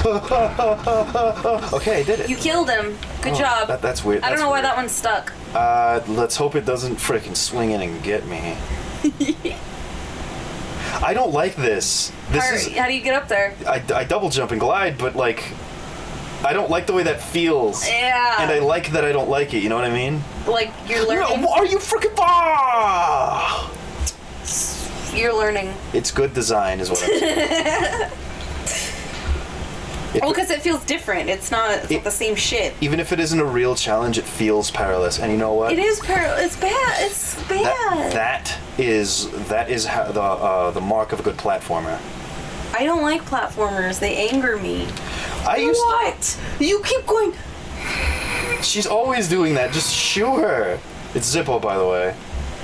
Okay, I did it. You killed him. Good job. That's weird. I don't know why that one's stuck. Let's hope it doesn't frickin' swing in and get me. I don't like this. How do you get up there? I double jump and glide, but like, I don't like the way that feels. Yeah. And I like that I don't like it. You know what I mean? Like you're learning. No, are you frickin' You're learning. It's good design, is what I'm saying. Well, because it feels different. It's not the same shit. Even if it isn't a real challenge, it feels perilous. And you know what? It is perilous. It's bad. It's bad. That is how the mark of a good platformer. I don't like platformers. They anger me. What? You keep going. She's always doing that. Just shoo her. It's Zippo, by the way.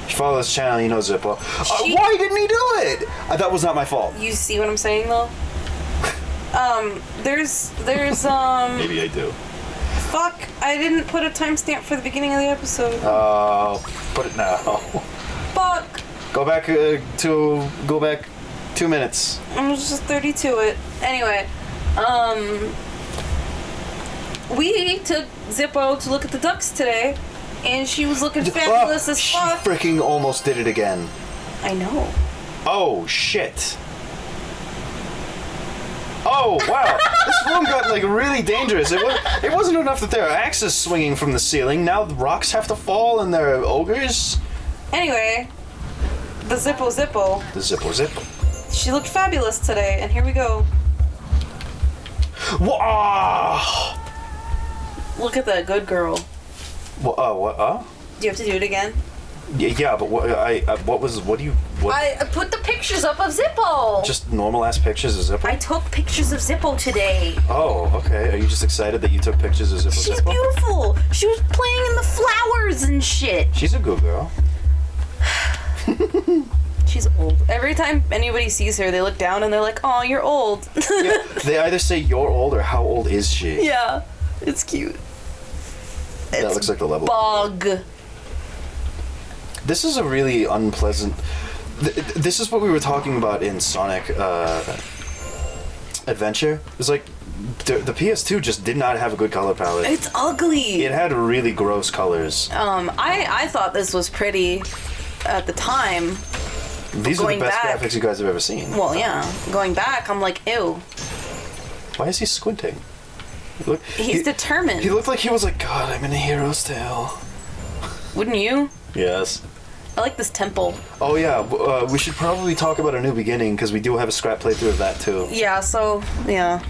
If you follow this channel, you know Zippo. Why didn't he do it? That was not my fault. You see what I'm saying, though? There's Maybe I do. Fuck, I didn't put a timestamp for the beginning of the episode. Put it now. Fuck. Go back 2 minutes. I'm just 32 it. Anyway, we took Zippo to look at the ducks today, and she was looking fabulous as fuck. She freaking almost did it again. I know. Oh, shit. Oh, wow. This room got, like, really dangerous. It wasn't enough that there are axes swinging from the ceiling. Now the rocks have to fall and there are ogres. Anyway, the Zippo. The Zippo. She looked fabulous today, and here we go. Whoa! Look at that good girl. What? Do you have to do it again? Yeah, but what? I put the pictures up of Zippo. Just normal ass pictures of Zippo? I took pictures of Zippo today. Oh, okay. Are you just excited that you took pictures of Zippo? She's beautiful. She was playing in the flowers and shit. She's a good girl. She's old. Every time anybody sees her, they look down and they're like, "Oh, you're old." Yeah, they either say you're old or how old is she? Yeah, it's cute. That looks like the level. Bug. This is a really unpleasant. This is what we were talking about in Sonic Adventure. It's like the PS2 just did not have a good color palette. It's ugly. It had really gross colors. I thought this was pretty at the time. These are the best graphics you guys have ever seen. Well, yeah. Going back, I'm like, ew. Why is he squinting? He's determined. He looked like he was like, God, I'm in a hero's tale. Wouldn't you? Yes. I like this temple. Oh yeah, we should probably talk about A New Beginning because we do have a scrap playthrough of that too. Yeah, so, yeah.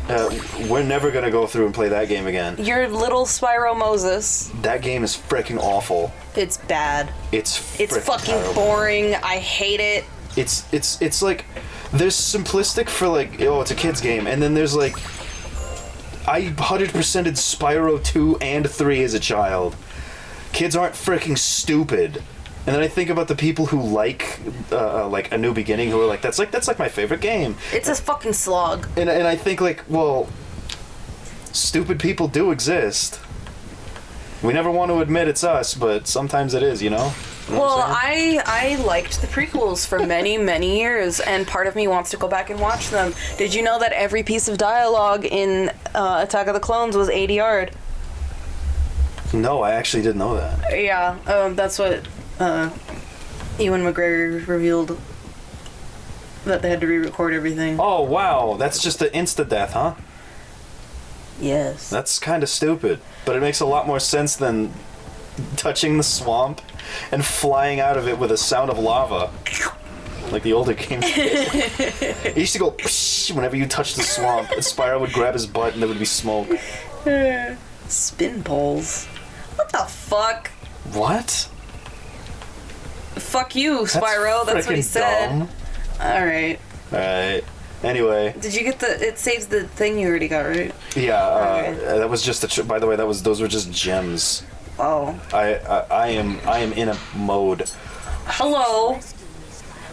We're never gonna go through and play that game again. Your little Spyro Moses. That game is freaking awful. It's bad. It's fucking terrible. boring. I hate it. It's like, there's simplistic for like, oh, it's a kid's game, and then there's like, I 100%ed Spyro 2 and 3 as a child. Kids aren't freaking stupid. And then I think about the people who like A New Beginning, who are like, that's like my favorite game. It's a fucking slog. And I think like, well, stupid people do exist. We never want to admit it's us, but sometimes it is, you know? Well, I liked the prequels for many, many years, and part of me wants to go back and watch them. Did you know that every piece of dialogue in Attack of the Clones was ADR'd? No, I actually didn't know that. Yeah, that's what Ewan McGregor revealed, that they had to re-record everything. Oh, wow. That's just an insta-death, huh? Yes. That's kind of stupid, but it makes a lot more sense than touching the swamp and flying out of it with a sound of lava. Like the older games did. It used to go psh whenever you touched the swamp, and Spyro would grab his butt and there would be smoke. Spin poles. What the fuck? What? Fuck you, Spyro. That's what he said. Dumb. Alright. Alright. Anyway. Did you get it saves the thing you already got, right? Yeah, okay. That was just by the way, those were just gems. Oh. I am in a mode. Hello.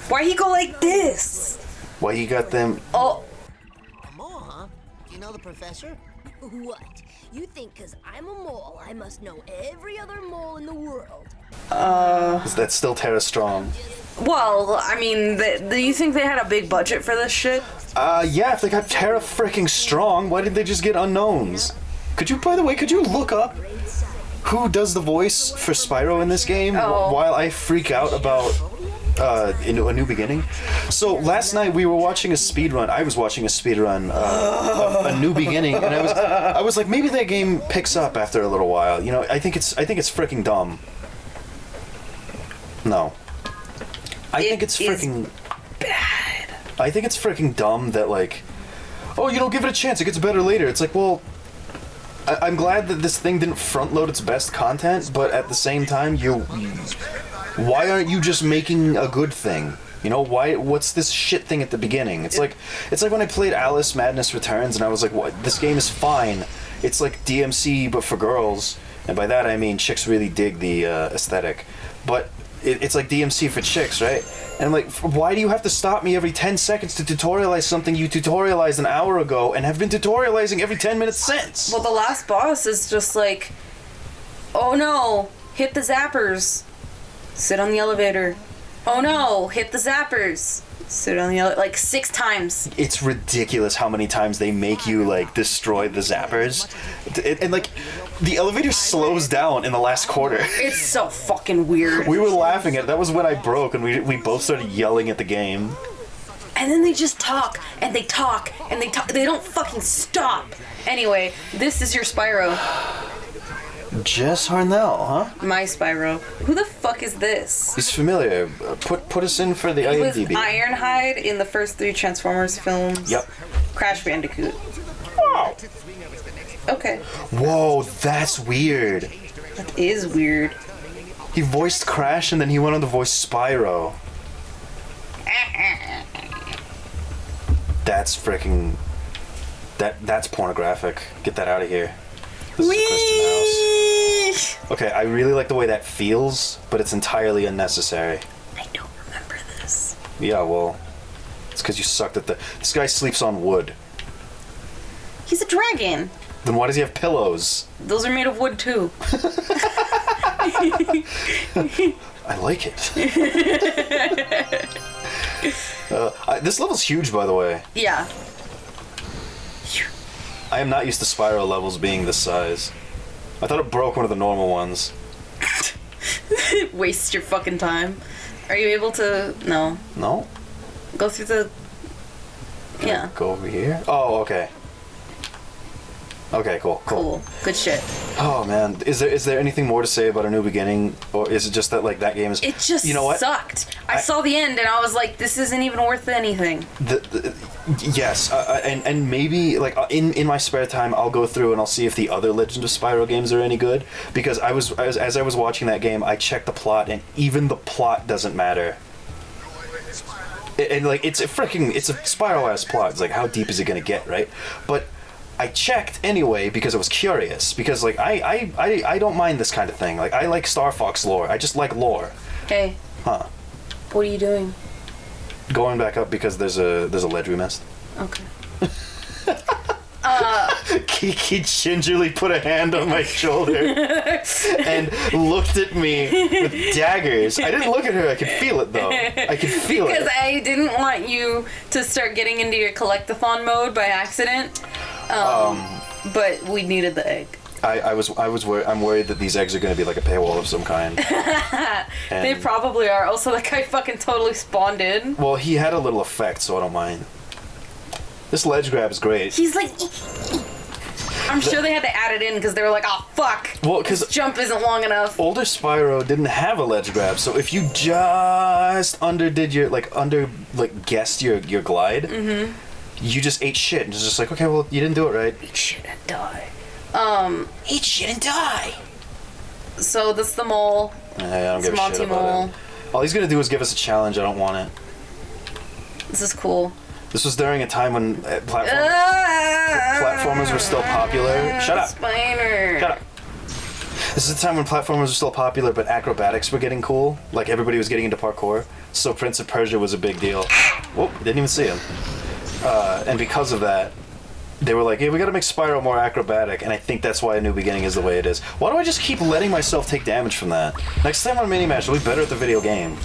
Why he go like this? Why you got them? Oh. A mole, huh? You know the professor? What? You think because I'm a mole, I must know every other mole in the world? Is that still Terra Strong? Well, I mean, do you think they had a big budget for this shit? Yeah, if they got Terra freaking Strong, why didn't they just get unknowns? By the way, could you look up who does the voice for Spyro in this game while I freak out about A New Beginning? So last night we were watching a speedrun. I was watching a speedrun of A New Beginning, and I was like, maybe that game picks up after a little while. You know, I think it's freaking dumb. No. I think it's freaking bad. I think it's freaking dumb that, like, oh, you don't give it a chance, it gets better later. It's like, well, I'm glad that this thing didn't front load its best content, but at the same time, why aren't you just making a good thing? You know, what's this shit thing at the beginning? It's like when I played Alice Madness Returns and I was like, what, this game is fine. It's like DMC but for girls, and by that I mean chicks really dig the aesthetic. But it's like DMC for chicks, right? And I'm like, why do you have to stop me every 10 seconds to tutorialize something you tutorialized an hour ago and have been tutorializing every 10 minutes since? Well, the last boss is just like, oh no, hit the zappers. Sit on the elevator. Oh no, hit the zappers. Sit on the elevator. Like 6 times. It's ridiculous how many times they make you, like, destroy the zappers. And like, the elevator slows down in the last quarter. It's so fucking weird. We were laughing at it. That was when I broke and we both started yelling at the game. And then they just talk, and they talk, and they talk. They don't fucking stop. Anyway, this is your Spyro. Jess Harnell, huh? My Spyro. Who the fuck is this? He's familiar. Put us in for the He was IMDb. Ironhide in the first 3 Transformers films. Yep. Crash Bandicoot. Wow. Okay. Whoa, that's weird. That is weird. He voiced Crash and then he went on to voice Spyro. That's freaking... That's pornographic. Get that out of here. This is a Kristen House. Okay, I really like the way that feels, but it's entirely unnecessary. I don't remember this. Yeah, well, it's because you sucked at the... This guy sleeps on wood. He's a dragon. Then why does he have pillows? Those are made of wood too. I like it. This level's huge, by the way. Yeah. I am not used to Spyro levels being this size. I thought it broke one of the normal ones. Waste your fucking time. Are you able to... No. No? Go through the... Can Yeah. I go over here? Oh, okay. Okay, cool. Cool. Good shit. Oh man, is there anything more to say about A New Beginning, or is it just that like that game is? It just you know what? sucked. I saw the end and I was like, this isn't even worth anything. Yes, and maybe like in my spare time I'll go through and I'll see if the other Legend of Spyro games are any good, because as I was watching that game I checked the plot and even the plot doesn't matter. And like it's a Spyro-ass plot. It's like, how deep is it gonna get, right? But I checked anyway because I was curious. Because like I don't mind this kind of thing. Like I like Star Fox lore. I just like lore. Hey. Huh? What are you doing? Going back up because there's a ledge we missed. Okay. Kiki gingerly put a hand on my shoulder and looked at me with daggers. I didn't look at her. I could feel it though. I could feel it. Because I didn't want you to start getting into your collectathon mode by accident. But we needed the egg. I'm worried that these eggs are going to be like a paywall of some kind. They probably are. Also, that guy fucking totally spawned in. Well, he had a little effect, so I don't mind. This ledge grab is great. He's like... I'm sure they had to add it in because they were like, oh, fuck. Well, because this jump isn't long enough. Older Spyro didn't have a ledge grab, so if you just guessed your glide, you just ate shit and it's just like, okay, well, you didn't do it right. Eat shit and die. Eat shit and die. So that's the mole. I don't give a Monty shit about Mole. it. All he's gonna do is give us a challenge. I don't want it. This is cool. This was during a time when platformers were still popular. Shut up. Spiner. Shut up. This is a time when platformers were still popular, but acrobatics were getting cool. Like everybody was getting into parkour. So Prince of Persia was a big deal. Whoop! Didn't even see him. And because of that, they were like, hey, we gotta make Spyro more acrobatic, and I think that's why A New Beginning is the way it is. Why do I just keep letting myself take damage from that? Next time on Mini-Mash, I'll be better at the video game.